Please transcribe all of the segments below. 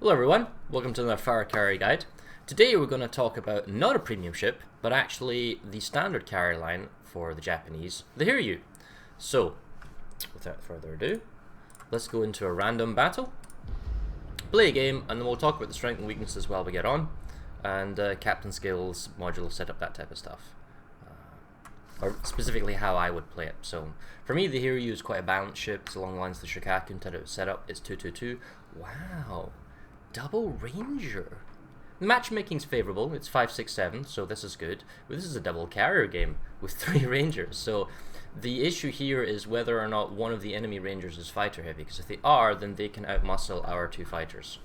Hello everyone, welcome to another Fara carrier guide. Today we're going to talk about not a premium ship, but actually the standard carrier line for the Japanese, the Hiryu. So, without further ado, let's go into a random battle, play a game, and then we'll talk about the strength and weaknesses while we get on, and captain skills, modular setup, that type of stuff. Or specifically how I would play it. So, for me the Hiryu is quite a balanced ship. It's along the lines of the Shikaku type of setup. It's 2-2-2. Wow! Double Ranger. The matchmaking's favourable, it's 5-6-7, so this is good. But this is a double carrier game with 3 Rangers, so the issue here is whether or not one of the enemy Rangers is fighter heavy, because if they are, then they can outmuscle our 2 fighters.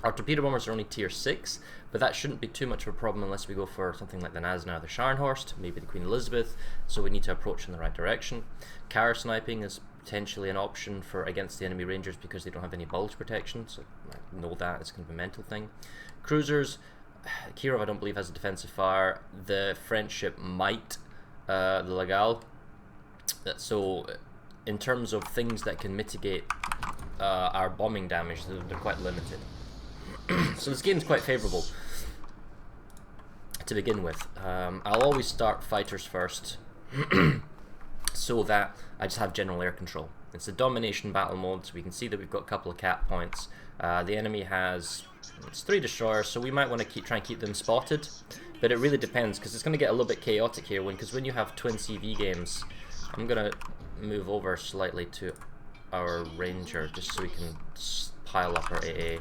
Our torpedo bombers are only tier 6, but that shouldn't be too much of a problem unless we go for something like the Gneisenau or the Scharnhorst, maybe the Queen Elizabeth, so we need to approach in the right direction. Carrier sniping is potentially an option for against the enemy Rangers because they don't have any bulge protection, so I know that, it's kind of a mental thing. Cruisers, Kirov I don't believe has a defensive fire, the French ship might, the Lagal, so in terms of things that can mitigate our bombing damage, they're quite limited. So this game is quite favourable to begin with. I'll always start fighters first so that I just have general air control. It's a domination battle mode, so we can see that we've got a couple of cap points. The enemy has 3 destroyers, so we might want to try and keep them spotted, but it really depends because it's going to get a little bit chaotic here because when you have twin CV games, I'm going to move over slightly to our Ranger just so we can pile up our AA.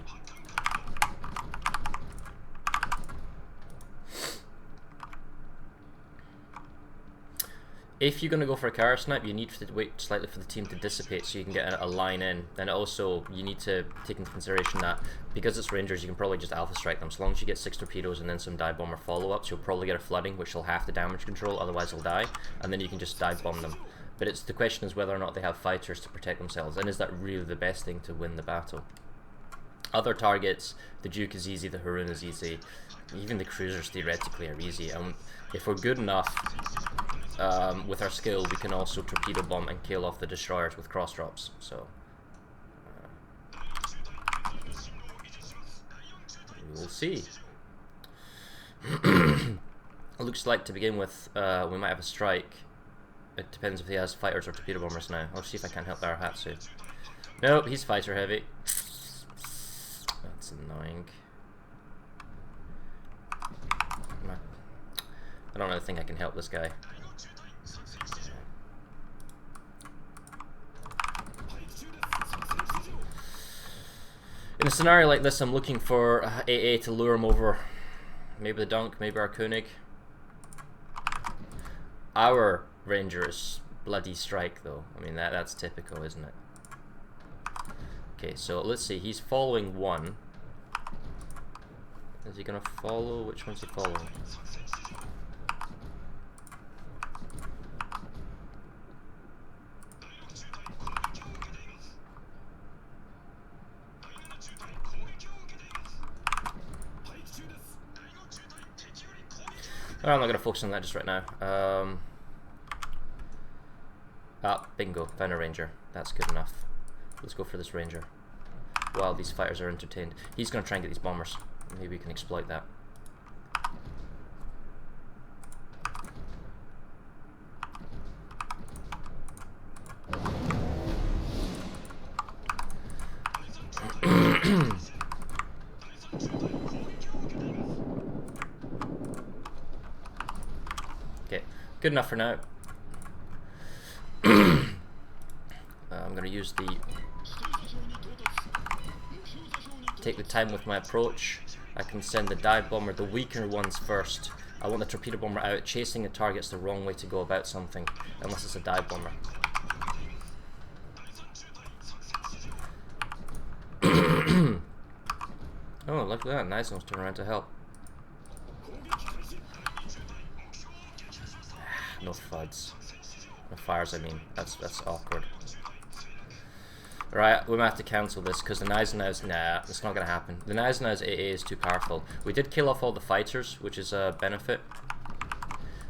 If you're going to go for a carrier snipe, you need to wait slightly for the team to dissipate so you can get a line in. And also, you need to take into consideration that because it's Rangers, you can probably just alpha strike them. So long as you get 6 torpedoes and then some dive bomber follow-ups, you'll probably get a flooding, which will have to damage control, otherwise they'll die. And then you can just dive bomb them. But the question is whether or not they have fighters to protect themselves, and is that really the best thing to win the battle? Other targets, the Duke is easy, the Haroon is easy, even the cruisers theoretically are easy. If we're good enough with our skill, we can also torpedo bomb and kill off the destroyers with cross drops. So we'll see. It looks like to begin with we might have a strike. It depends if he has fighters or torpedo bombers now. I'll see if I can help our Hatsu. Nope, he's fighter heavy. That's annoying. I don't really think I can help this guy. In a scenario like this, I'm looking for AA to lure him over. Maybe the Dunk, maybe our Koenig. Our Ranger is bloody strike though. I mean, that's typical, isn't it? Okay, so let's see. He's following one. Is he gonna follow? Which one's he following? I'm not going to focus on that just right now. Bingo, found a Ranger. That's good enough. Let's go for this Ranger. While these fighters are entertained. He's going to try and get these bombers. Maybe we can exploit that. Okay, good enough for now. I'm going to use take the time with my approach. I can send the dive bomber, the weaker ones first. I want the torpedo bomber out. Chasing a target's the wrong way to go about something, unless it's a dive bomber. Oh, look at that. Nice one's turning around to help. No FUDs. No fires, I mean. That's awkward. Right, we might have to cancel this because the Gneisenau's... Nah, it's not going to happen. The Gneisenau's AA is too powerful. We did kill off all the fighters, which is a benefit.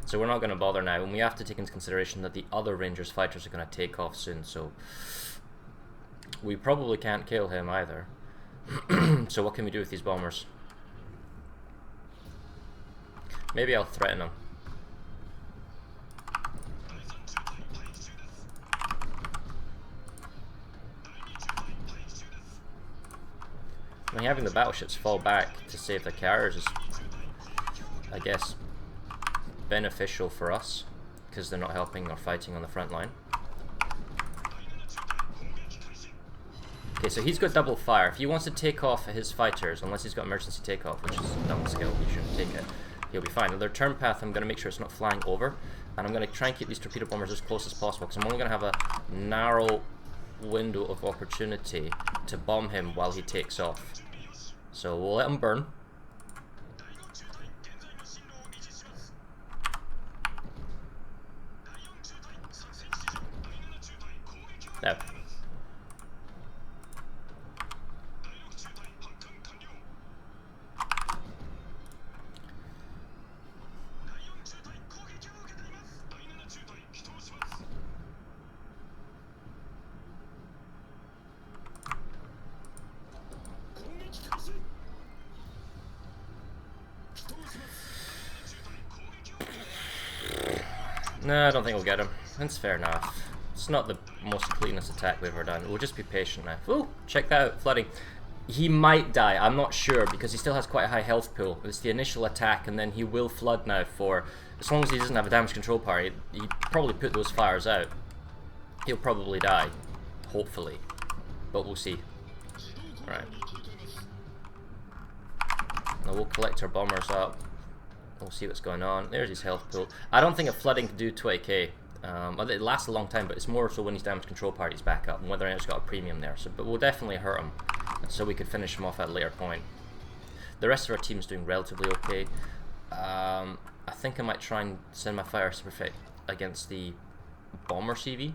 So we're not going to bother now. And we have to take into consideration that the other Rangers fighters are going to take off soon. So we probably can't kill him either. So what can we do with these bombers? Maybe I'll threaten them. I mean, having the battleships fall back to save the carriers is, I guess, beneficial for us, because they're not helping or fighting on the front line. Okay, so he's got double fire. If he wants to take off his fighters, unless he's got emergency takeoff, which is a dumb skill, he shouldn't take it, he'll be fine. And their turn path, I'm going to make sure it's not flying over, and I'm going to try and keep these torpedo bombers as close as possible, because I'm only going to have a narrow window of opportunity to bomb him while he takes off. So we'll let him burn. Now, no, I don't think we'll get him. That's fair enough. It's not the most cleanest attack we've ever done. We'll just be patient now. Ooh, check that out, flooding. He might die, I'm not sure, because he still has quite a high health pool. It's the initial attack, and then he will flood now for... As long as he doesn't have a damage control power, he probably put those fires out. He'll probably die. Hopefully. But we'll see. Right. Now we'll collect our bombers up. We'll see what's going on. There's his health pool. I don't think a flooding can do 20k. It lasts a long time, but it's more so when his damage control party's back up, and whether or not he's got a premium there. So, but we'll definitely hurt him, so we could finish him off at a later point. The rest of our team's doing relatively okay. I think I might try and send my fire perfect against the bomber CV.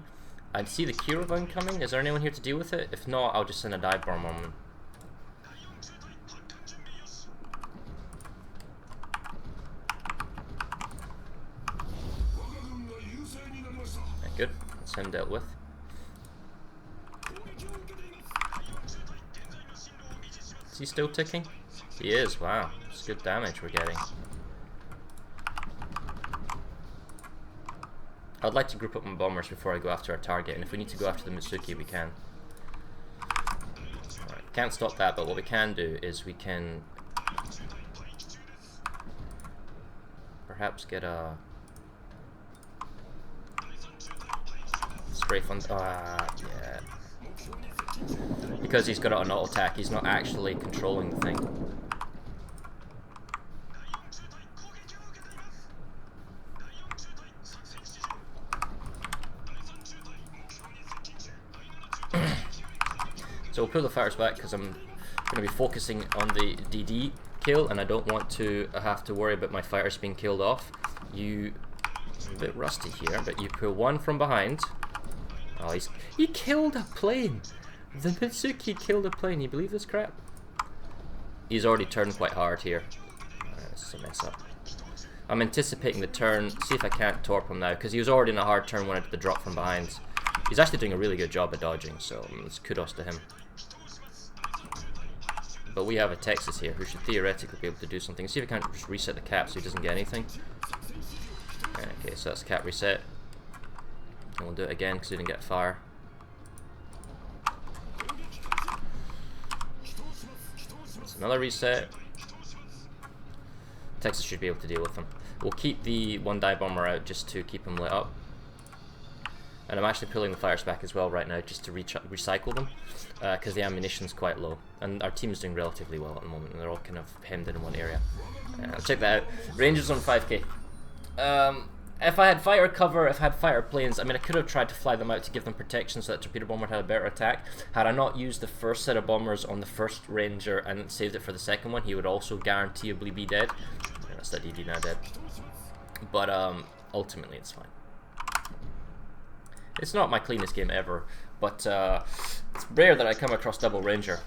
I see the Caravan coming. Is there anyone here to deal with it? If not, I'll just send a dive bomber on them. Good, that's him dealt with. Is he still ticking? He is, wow. It's good damage we're getting. I'd like to group up my bombers before I go after our target, and if we need to go after the Mitsuki, we can. Right, can't stop that, but what we can do is we can perhaps get a strafe on. Yeah. Because he's got it on auto attack, he's not actually controlling the thing. So we'll pull the fires back because I'm going to be focusing on the DD kill, and I don't want to have to worry about my fighters being killed off. I'm a bit rusty here, but you pull one from behind. Oh, he killed a plane! The Mitsuki killed a plane, you believe this crap? He's already turned quite hard here. This is a mess up. I'm anticipating the turn, see if I can't torp him now, because he was already in a hard turn when I did the drop from behind. He's actually doing a really good job at dodging, so it's kudos to him. But we have a Texas here who should theoretically be able to do something. See if I can't just reset the cap so he doesn't get anything. Okay, so that's cap reset. And we'll do it again because we didn't get fire. That's another reset. Texas should be able to deal with them. We'll keep the one dive bomber out just to keep him lit up. And I'm actually pulling the fires back as well right now just to recycle them, because the ammunition's quite low. And our team is doing relatively well at the moment, and they're all kind of hemmed in one area. Check that out. Rangers on 5k. If I had fire cover, if I had fire planes, I mean I could have tried to fly them out to give them protection so that torpedo bomber had a better attack. Had I not used the first set of bombers on the first ranger and saved it for the second one, he would also guaranteeably be dead. Yeah, that's that DD now dead. But ultimately it's fine. It's not my cleanest game ever, but it's rare that I come across double ranger.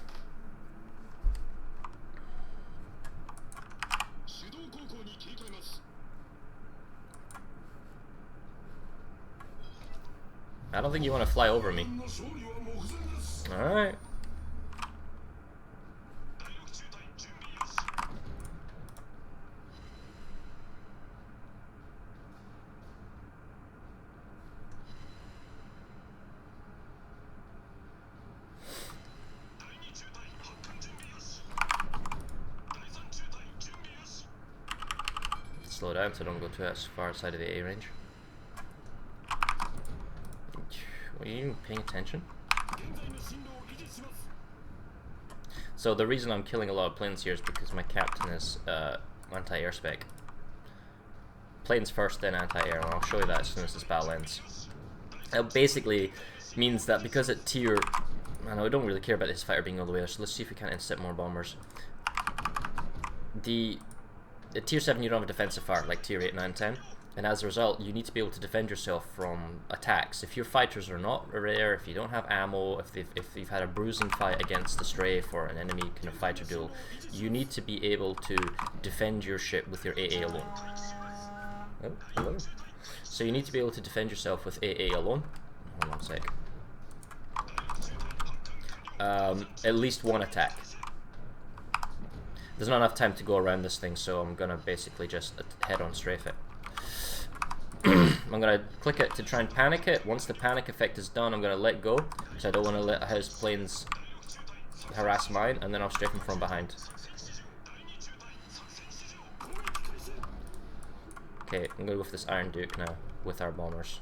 I don't think you want to fly over me. Alright. slow down so I don't go too far outside of the AA range. Are you even paying attention? So the reason I'm killing a lot of planes here is because my captain is anti-air spec. Planes first, then anti-air, and I'll show you that as soon as this battle ends. It basically means that because at tier... I know I don't really care about this fighter being all the way there, so let's see if we can't intercept more bombers. At tier 7 you don't have a defensive fire like tier 8, 9, 10, and as a result you need to be able to defend yourself from attacks. If your fighters are not rare, if you don't have ammo, if you've had a bruising fight against a strafe or an enemy kind of fighter duel, you need to be able to defend your ship with your AA alone. Oh, hello. So you need to be able to defend yourself with AA alone. Hold on a sec. At least one attack. There's not enough time to go around this thing, so I'm gonna basically just head on strafe it. I'm gonna click it to try and panic it. Once the panic effect is done, I'm gonna let go, because I don't want to let his planes harass mine, and then I'll strafe him from behind. Okay, I'm gonna go for this Iron Duke now with our bombers.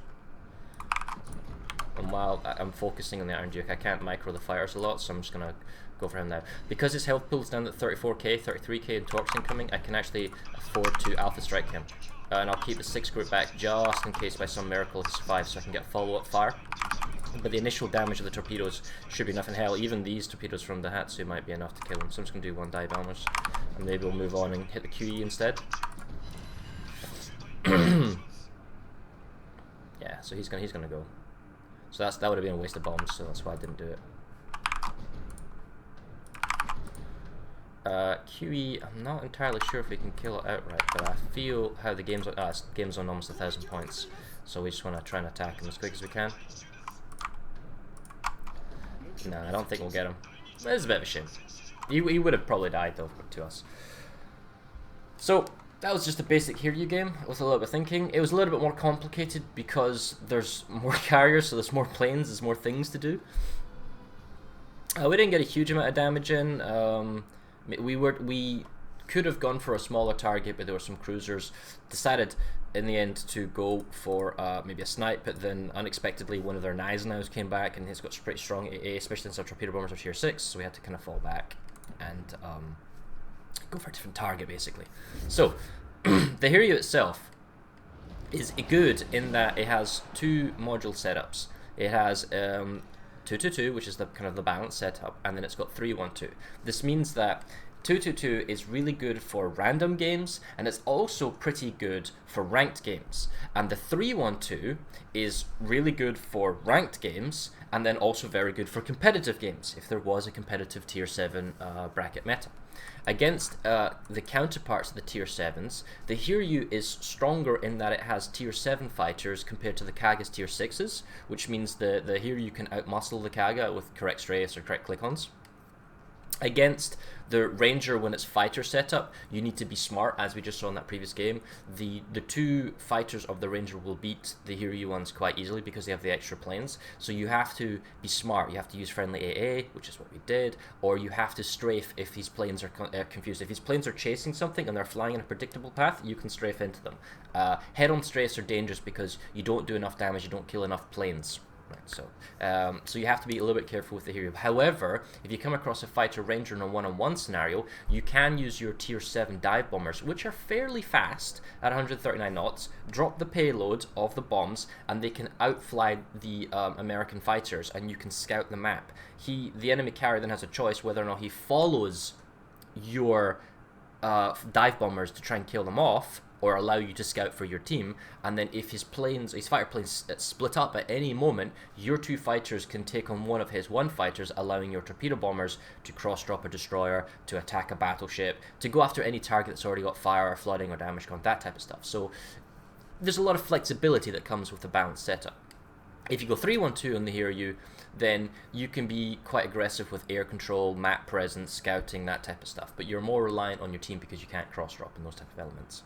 And while I'm focusing on the Iron Duke, I can't micro the fighters a lot, so I'm just gonna go for him now. Because his health pool's down at 34k, 33k and torps incoming, I can actually afford to alpha strike him. And I'll keep the 6 group back just in case by some miracle he survives, so I can get follow-up fire. But the initial damage of the torpedoes should be enough. In hell, even these torpedoes from the Hatsu might be enough to kill him. So I'm just gonna do 1 dive bombers, and maybe we'll move on and hit the QE instead. Yeah, so he's gonna go. So that would have been a waste of bombs, so that's why I didn't do it. QE, I'm not entirely sure if we can kill it outright, but I feel how the game's on, game's on almost 1,000 points, so we just want to try and attack him as quick as we can. No, I don't think we'll get him. It's a bit of a shame. He would have probably died though to us. So that was just a basic Hiryu game with a little bit of thinking. It was a little bit more complicated because there's more carriers, so there's more planes, there's more things to do. We didn't get a huge amount of damage in. We could have gone for a smaller target, but there were some cruisers. Decided in the end to go for maybe a snipe, but then unexpectedly one of their Gneisenau's came back and he's got pretty strong AA, especially since our torpedo bombers are tier 6, so we had to kind of fall back and go for a different target basically. So the Hiryu itself is good in that it has 2 module setups. It has 2-2-2, which is the kind of the balanced setup, and then it's got 3-1-2. This means that 2-2-2 is really good for random games, and it's also pretty good for ranked games. And the 3-1-2 is really good for ranked games, and then also very good for competitive games, if there was a competitive tier 7 bracket meta. Against the counterparts of the tier 7s, the Hiryu is stronger in that it has tier 7 fighters compared to the Kaga's tier 6s, which means the Hiryu can outmuscle the Kaga with correct strafes or correct click-ons. Against the Ranger, when it's fighter setup, you need to be smart, as we just saw in that previous game. The 2 fighters of the Ranger will beat the Hiryu ones quite easily because they have the extra planes. So you have to be smart. You have to use friendly AA, which is what we did, or you have to strafe if these planes are confused. If these planes are chasing something and they're flying in a predictable path, you can strafe into them. Head-on strafes are dangerous because you don't do enough damage, you don't kill enough planes. Right, so you have to be a little bit careful with the Hiryu. However, if you come across a fighter ranger in a one-on-one scenario, you can use your tier 7 dive bombers, which are fairly fast at 139 knots, drop the payload of the bombs, and they can outfly the American fighters, and you can scout the map. The enemy carrier then has a choice whether or not he follows your dive bombers to try and kill them off, or allow you to scout for your team, and then if his fighter planes split up at any moment, your 2 fighters can take on one of his 1 fighters, allowing your torpedo bombers to cross-drop a destroyer, to attack a battleship, to go after any target that's already got fire or flooding or damage con, that type of stuff. So there's a lot of flexibility that comes with the balanced setup. If you go 3-1-2 on the Hiryu, then you can be quite aggressive with air control, map presence, scouting, that type of stuff, but you're more reliant on your team because you can't cross-drop in those type of elements.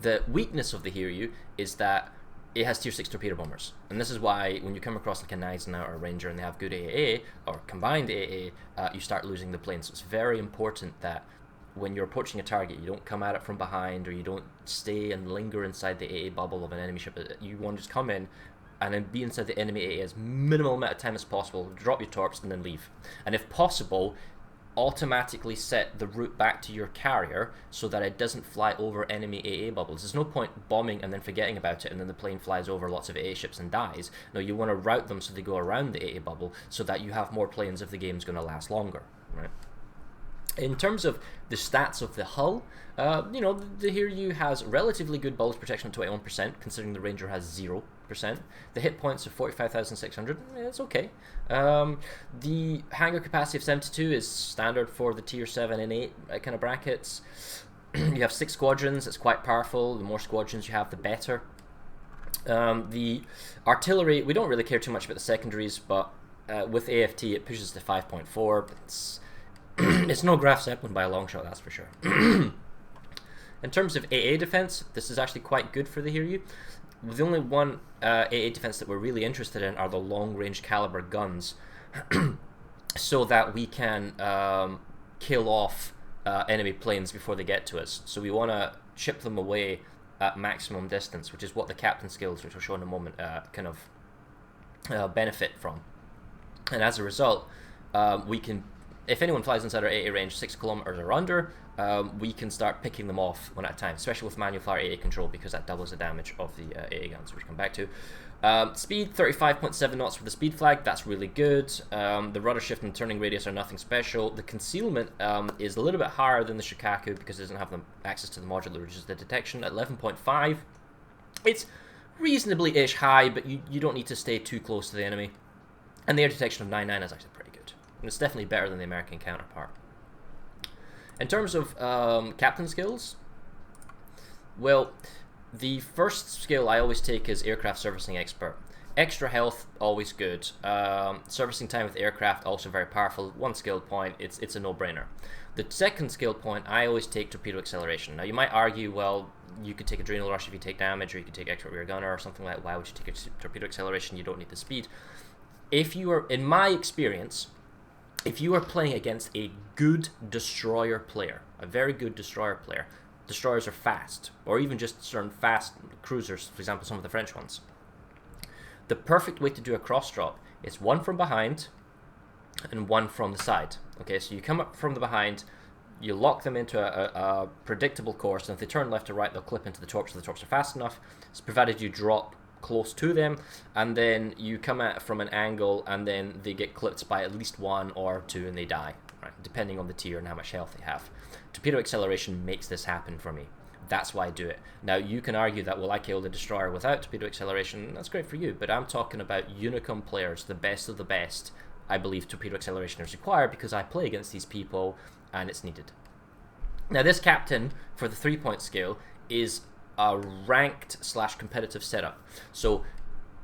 The weakness of the Hiryu is that it has tier 6 torpedo bombers, and this is why when you come across like a Gneisenau or a Ranger and they have good AA or combined AA, you start losing the plane. So it's very important that when you're approaching a target, you don't come at it from behind, or you don't stay and linger inside the AA bubble of an enemy ship. You want to just come in and then be inside the enemy AA as minimal amount of time as possible, drop your torps, and then leave. And if possible, automatically set the route back to your carrier so that it doesn't fly over enemy AA bubbles. There's no point bombing and then forgetting about it and then the plane flies over lots of AA ships and dies. No, you want to route them so they go around the AA bubble so that you have more planes if the game's going to last longer, right? In terms of the stats of the hull, you know, the Hiryu has relatively good bulge protection at 21%, considering the Ranger has 0%. The hit points of 45,600, it's okay. The hangar capacity of 72 is standard for the tier 7 and 8 kind of brackets. You have 6 squadrons, it's quite powerful. The more squadrons you have, the better. The artillery, we don't really care too much about the secondaries, but with AFT it pushes to 5.4. It's no Graf Zeppelin by a long shot, that's for sure. In terms of AA defense, this is actually quite good for the Hiryu. The only one AA defense that we're really interested in are the long-range caliber guns, so that we can kill off enemy planes before they get to us. So we want to chip them away at maximum distance, which is what the captain skills, which I'll show in a moment, kind of benefit from. And as a result, we can, if anyone flies inside our AA range 6 kilometers or under, we can start picking them off one at a time, especially with manual fire AA control, because that doubles the damage of the AA guns, which we'll come back to. Speed, 35.7 knots for the speed flag, that's really good. The rudder shift and turning radius are nothing special. The concealment is a little bit higher than the Shikaku because it doesn't have access to the modular, which is the detection at 11.5. It's reasonably-ish high, but you don't need to stay too close to the enemy. And the air detection of 9.9 is actually pretty good. And it's definitely better than the American counterpart. In terms of captain skills, well, the first skill I always take is Aircraft Servicing Expert. Extra health, always good. Servicing time with aircraft, also very powerful. 1 skill point, it's a no-brainer. The second skill point, I always take Torpedo Acceleration. Now, you might argue, well, you could take Adrenal Rush if you take damage, or you could take Expert Rear Gunner or something like that. Why would you take a Torpedo Acceleration? You don't need the speed. If you are, in my experience, if you are playing against a good destroyer player, a very good destroyer player, destroyers are fast, or even just certain fast cruisers, for example, some of the French ones. The perfect way to do a cross drop is 1 from behind and 1 from the side. Okay, so you come up from the behind, you lock them into a predictable course, and if they turn left or right, they'll clip into the torps, so the torps are fast enough. It's provided you drop close to them, and then you come at it from an angle, and then they get clipped by at least 1 or 2 and they die, right, depending on the tier and how much health they have. Torpedo Acceleration makes this happen for me. That's why I do it. Now, you can argue that, well, I killed a destroyer without Torpedo Acceleration. That's great for you, but I'm talking about Unicum players, the best of the best. I believe Torpedo Acceleration is required because I play against these people and it's needed. Now, this captain for the 3-point scale is a ranked / competitive setup. So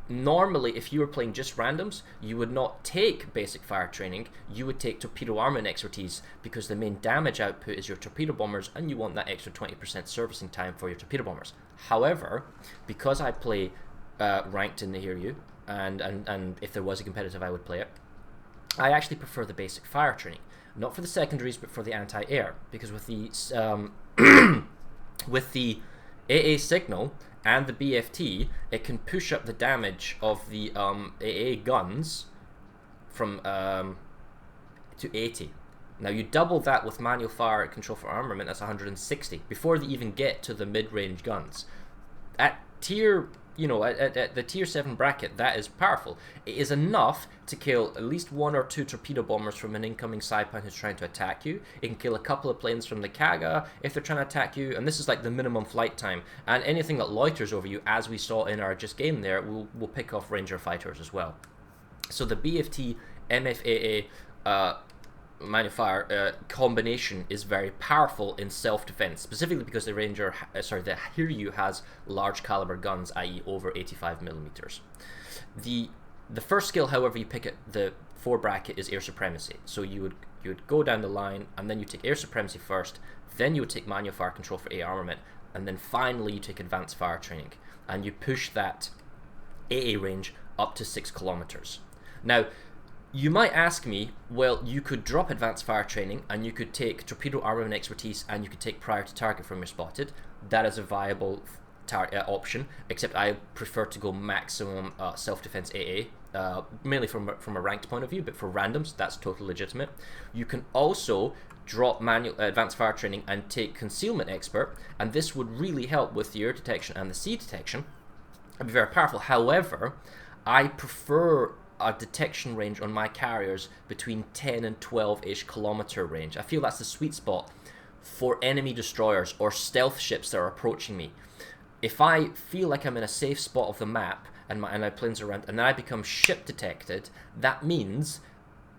normally, if you were playing just randoms, you would not take basic fire training, you would take torpedo armament expertise, because the main damage output is your torpedo bombers, and you want that extra 20% servicing time for your torpedo bombers. However, because I play ranked in the Hiryu, and if there was a competitive I would play it, I actually prefer the basic fire training. Not for the secondaries, but for the anti-air, because with the with the AA signal and the BFT, it can push up the damage of the AA guns from to 80. Now you double that with manual fire control for armament, that's 160 before they even get to the mid-range guns. At tier, you know, at the tier 7 bracket, that is powerful. It is enough to kill at least 1 or 2 torpedo bombers from an incoming Saipan who's trying to attack you. It can kill a couple of planes from the Kaga if they're trying to attack you, and this is like the minimum flight time. And anything that loiters over you, as we saw in our just game there, will pick off Ranger fighters as well. So the BFT MFAA manual fire combination is very powerful in self-defense, specifically because the the Hiryu has large caliber guns, i.e. over 85 millimeters. The first skill, however, you pick at the 4 bracket is air supremacy. So you would go down the line, and then you take air supremacy first, then you would take manual fire control for AA armament, and then finally you take advanced fire training, and you push that AA range up to 6 kilometers. Now, You might ask me, well, you could drop advanced fire training and you could take torpedo armament expertise and you could take prior to target from your spotted. That is a viable option, except I prefer to go maximum self-defense AA, mainly from a ranked point of view, but for randoms, that's totally legitimate. You can also drop manual advanced fire training and take concealment expert, and this would really help with the air detection and the sea detection. It'd be very powerful. However, I prefer a detection range on my carriers between 10 and 12-ish kilometer range. I feel that's the sweet spot for enemy destroyers or stealth ships that are approaching me. If I feel like I'm in a safe spot of the map and my planes are around, and then I become ship detected, that means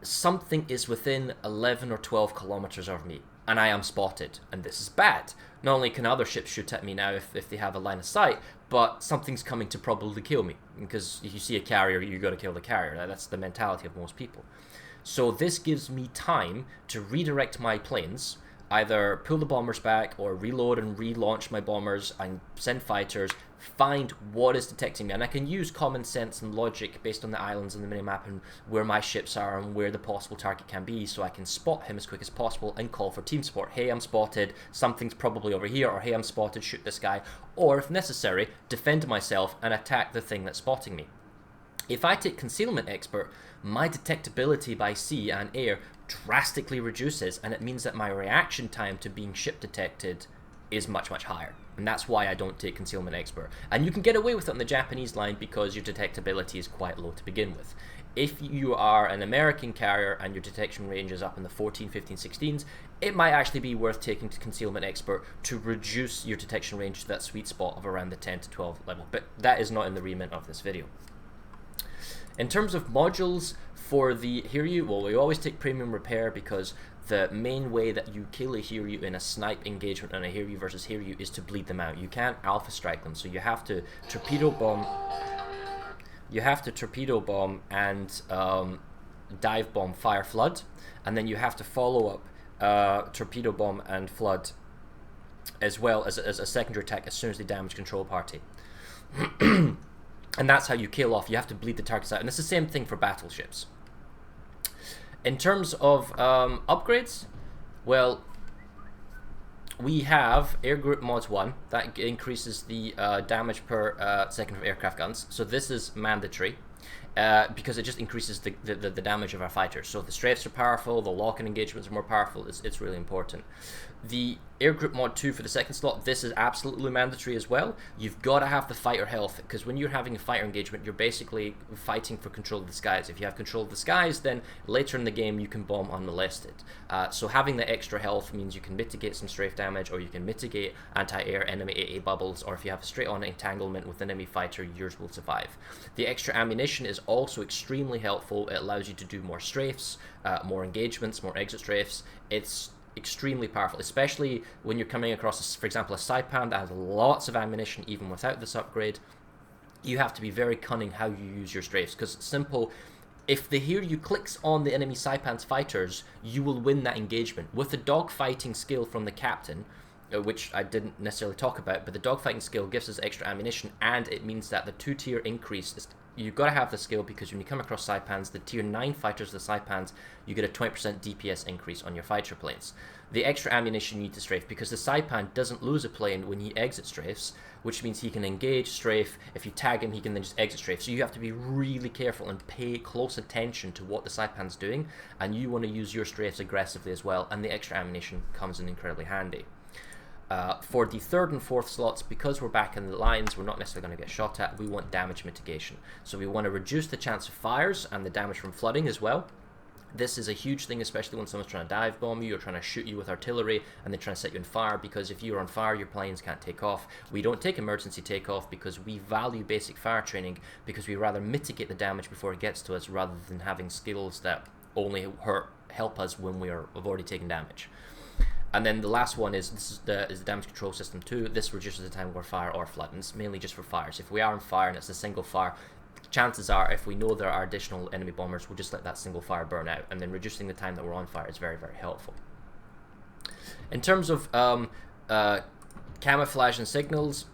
something is within 11 or 12 kilometers of me, and I am spotted, and this is bad. Not only can other ships shoot at me now if they have a line of sight, but something's coming to probably kill me, because if you see a carrier, you got to kill the carrier. That's the mentality of most people. So this gives me time to redirect my planes, either pull the bombers back or reload and relaunch my bombers and send fighters, find what is detecting me, and I can use common sense and logic based on the islands and the minimap and where my ships are and where the possible target can be, so I can spot him as quick as possible and call for team support. Hey, I'm spotted, something's probably over here, or hey, I'm spotted, shoot this guy, or if necessary, defend myself and attack the thing that's spotting me. If I take concealment expert, my detectability by sea and air drastically reduces, and it means that my reaction time to being ship detected is much, much higher. And that's why I don't take concealment expert. And you can get away with it on the Japanese line because your detectability is quite low to begin with. If you are an American carrier and your detection range is up in the 14, 15, 16s, it might actually be worth taking to concealment expert to reduce your detection range to that sweet spot of around the 10 to 12 level. But that is not in the remit of this video. In terms of modules for the Hiryu, well, we always take premium repair because the main way that you kill a Hiryu in a snipe engagement on a Hiryu versus Hiryu is to bleed them out. You can't alpha strike them, so you have to torpedo bomb. You have to torpedo bomb and dive bomb fire flood, and then you have to follow up torpedo bomb and flood as well as a secondary attack as soon as they damage control party. And that's how you kill off. You have to bleed the targets out, and it's the same thing for battleships. In terms of upgrades, well, we have Air Group Mods 1. That increases the damage per second of aircraft guns. So this is mandatory because it just increases the damage of our fighters. So the strafes are powerful, the lock-in engagements are more powerful. It's really important. The Air Group Mod 2 for the second slot, this is absolutely mandatory as well. You've got to have the fighter health, because when you're having a fighter engagement, you're basically fighting for control of the skies. If you have control of the skies, then later in the game you can bomb unmolested. So having the extra health means you can mitigate some strafe damage, or you can mitigate anti-air enemy AA bubbles, or if you have a straight-on entanglement with an enemy fighter, yours will survive. The extra ammunition is also extremely helpful. It allows you to do more strafes, more engagements, more exit strafes. It's extremely powerful, especially when you're coming across, for example, a Saipan that has lots of ammunition even without this upgrade. You have to be very cunning how you use your strafes, because it's simple. If the Hiryu clicks on the enemy Saipan's fighters, you will win that engagement. With the dogfighting skill from the captain, which I didn't necessarily talk about, but the dogfighting skill gives us extra ammunition, and it means that the 2-tier increase is, you've got to have the skill, because when you come across Saipans, the tier 9 fighters of the Saipans, you get a 20% DPS increase on your fighter planes. The extra ammunition you need to strafe, because the Saipan doesn't lose a plane when he exits strafes, which means he can engage strafe. If you tag him, he can then just exit strafe. So you have to be really careful and pay close attention to what the Saipan's doing, and you want to use your strafes aggressively as well, and the extra ammunition comes in incredibly handy. For the third and fourth slots, because we're back in the lines, we're not necessarily going to get shot at, we want damage mitigation. So we want to reduce the chance of fires and the damage from flooding as well. This is a huge thing, especially when someone's trying to dive bomb you or trying to shoot you with artillery and they're trying to set you on fire, because if you're on fire, your planes can't take off. We don't take emergency takeoff because we value basic fire training, because we rather mitigate the damage before it gets to us rather than having skills that only help us when we've already taken damage. And then the last one is the damage control system 2. This reduces the time where fire or flood, and it's mainly just for fires. If we are on fire and it's a single fire, chances are, if we know there are additional enemy bombers, we'll just let that single fire burn out, and then reducing the time that we're on fire is very, very helpful. In terms of camouflage and signals,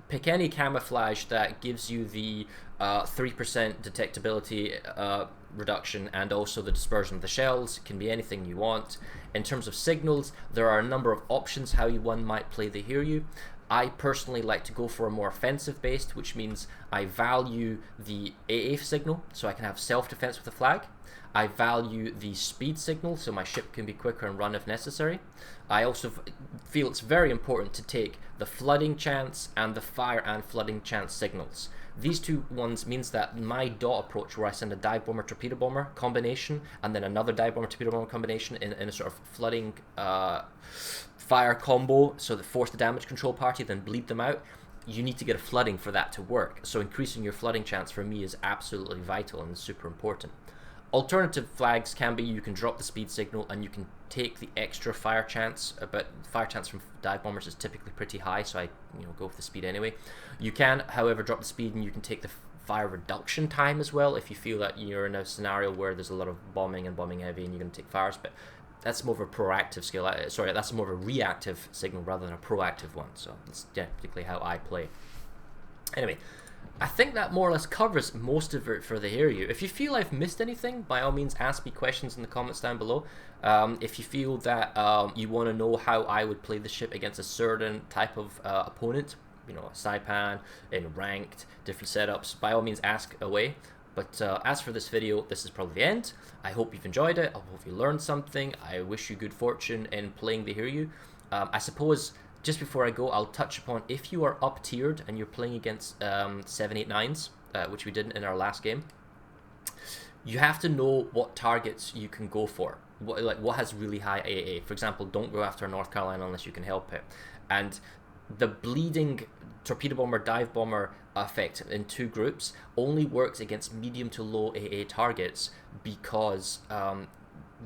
pick any camouflage that gives you the 3% detectability reduction, and also the dispersion of the shells. It can be anything you want. In terms of signals, there are a number of options how one might play the Hiryu. I personally like to go for a more offensive based, which means I value the AA signal, so I can have self-defense with a flag. I value the speed signal, so my ship can be quicker and run if necessary. I also feel it's very important to take the flooding chance and the fire and flooding chance signals. These two ones means that my dot approach, where I send a dive bomber torpedo bomber combination and then another dive bomber torpedo bomber combination in a sort of flooding fire combo, so that force the damage control party, then bleed them out, you need to get a flooding for that to work. So increasing your flooding chance for me is absolutely vital and super important. Alternative flags can be you can drop the speed signal and you can take the extra fire chance, but fire chance from dive bombers is typically pretty high, so I go with the speed anyway. You can, however, drop the speed and you can take the fire reduction time as well if you feel that you're in a scenario where there's a lot of bombing and bombing heavy and you're going to take fires, but that's more of a proactive skill. Sorry, that's more of a reactive signal rather than a proactive one, so that's typically how I play. Anyway, I think that more or less covers most of it for the Hiryu. If you feel I've missed anything, by all means ask me questions in the comments down below. If you feel that you want to know how I would play the ship against a certain type of opponent, a Saipan, in ranked, different setups, by all means ask away. But as for this video, this is probably the end. I hope you've enjoyed it. I hope you learned something. I wish you good fortune in playing the Hiryu. I suppose just before I go, I'll touch upon if you are up tiered and you're playing against 789s, which we did in our last game, you have to know what targets you can go for. What has really high AA. For example, don't go after North Carolina unless you can help it. And the bleeding torpedo bomber, dive bomber effect in two groups only works against medium to low AA targets because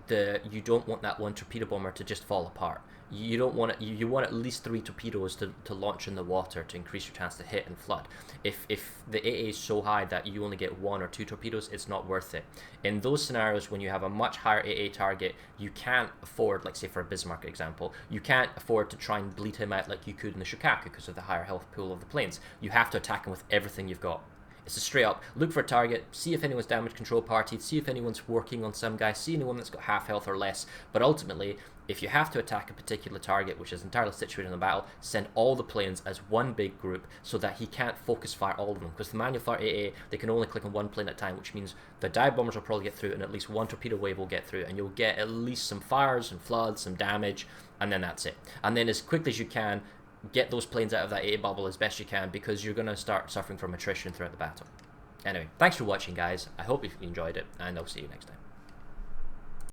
you don't want that one torpedo bomber to just fall apart. You don't want it. You want at least 3 torpedoes to launch in the water to increase your chance to hit and flood. If the AA is so high that you only get 1 or 2 torpedoes, it's not worth it. In those scenarios, when you have a much higher AA target, you can't afford, like say for a Bismarck example, you can't afford to try and bleed him out like you could in the Shokaku because of the higher health pool of the planes. You have to attack him with everything you've got. It's a straight up, look for a target, see if anyone's damage control party, see if anyone's working on some guy, see anyone that's got half health or less. But ultimately, if you have to attack a particular target, which is entirely situated in the battle, send all the planes as one big group so that he can't focus fire all of them. Because the manual fire AA, they can only click on one plane at a time, which means the dive bombers will probably get through and at least one torpedo wave will get through, and you'll get at least some fires and floods, some damage, and then that's it. And then as quickly as you can, get those planes out of that AA bubble as best you can, because you're going to start suffering from attrition throughout the battle. Anyway, thanks for watching, guys. I hope you enjoyed it, and I'll see you next time.